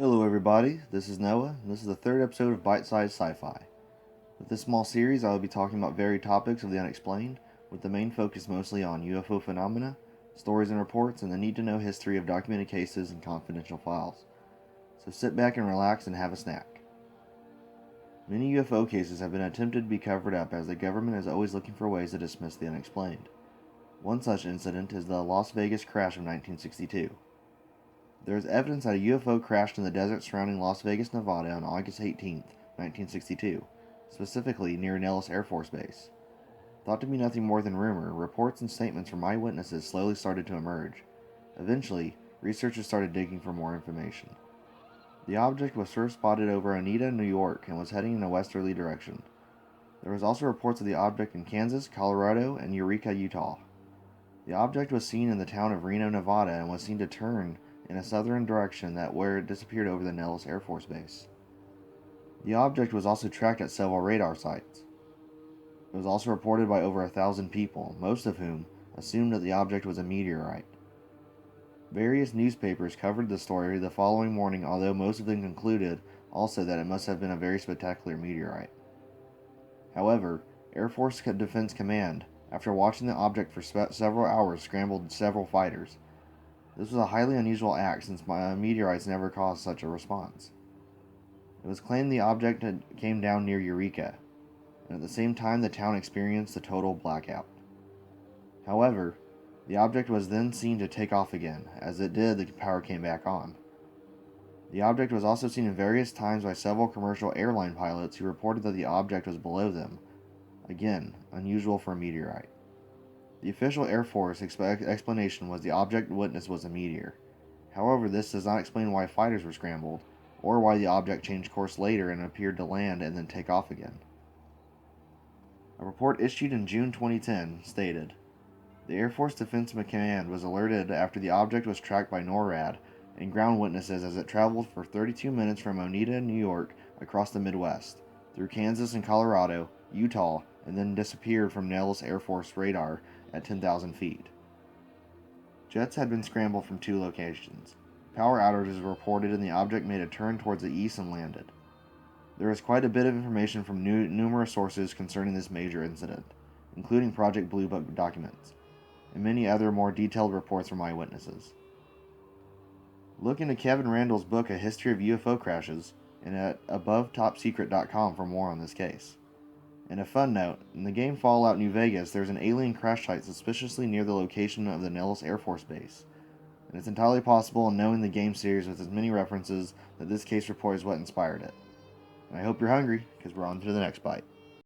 Hello everybody, this is Noah, and this is the third episode of Bite Sized Sci-Fi. With this small series, I will be talking about varied topics of the unexplained, with the main focus mostly on UFO phenomena, stories and reports, and the need-to-know history of documented cases and confidential files. So sit back and relax and have a snack. Many UFO cases have been attempted to be covered up as the government is always looking for ways to dismiss the unexplained. One such incident is the Las Vegas crash of 1962. There is evidence that a UFO crashed in the desert surrounding Las Vegas, Nevada on August 18, 1962, specifically near Nellis Air Force Base. Thought to be nothing more than rumor, reports and statements from eyewitnesses slowly started to emerge. Eventually, researchers started digging for more information. The object was first spotted over Oneida, New York, and was heading in a westerly direction. There was also reports of the object in Kansas, Colorado, and Eureka, Utah. The object was seen in the town of Reno, Nevada, and was seen to turn in a southern direction where it disappeared over the Nellis Air Force Base. The object was also tracked at several radar sites. It was also reported by over 1,000 people, most of whom assumed that the object was a meteorite. Various newspapers covered the story the following morning, although most of them concluded also that it must have been a very spectacular meteorite. However, Air Force Defense Command, after watching the object for several hours, scrambled several fighters. This was a highly unusual act since meteorites never caused such a response. It was claimed the object came down near Eureka, and at the same time the town experienced a total blackout. However, the object was then seen to take off again. As it did, the power came back on. The object was also seen in various times by several commercial airline pilots who reported that the object was below them. Again, unusual for a meteorite. The official Air Force explanation was the object witnessed was a meteor. However, this does not explain why fighters were scrambled, or why the object changed course later and appeared to land and then take off again. A report issued in June 2010 stated, "The Air Force Defense Command was alerted after the object was tracked by NORAD and ground witnesses as it traveled for 32 minutes from Oneida, New York, across the Midwest, through Kansas and Colorado, Utah, and then disappeared from Nellis Air Force radar at 10,000 feet. Jets had been scrambled from two locations. Power outages were reported and the object made a turn towards the east and landed. There is quite a bit of information from numerous sources concerning this major incident, including Project Blue Book documents, and many other more detailed reports from eyewitnesses. Look into Kevin Randall's book A History of UFO Crashes and at abovetopsecret.com for more on this case. And a fun note, in the game Fallout New Vegas, there's an alien crash site suspiciously near the location of the Nellis Air Force Base. And it's entirely possible, knowing the game series with as many references, that this case report is what inspired it. And I hope you're hungry, because we're on to the next bite.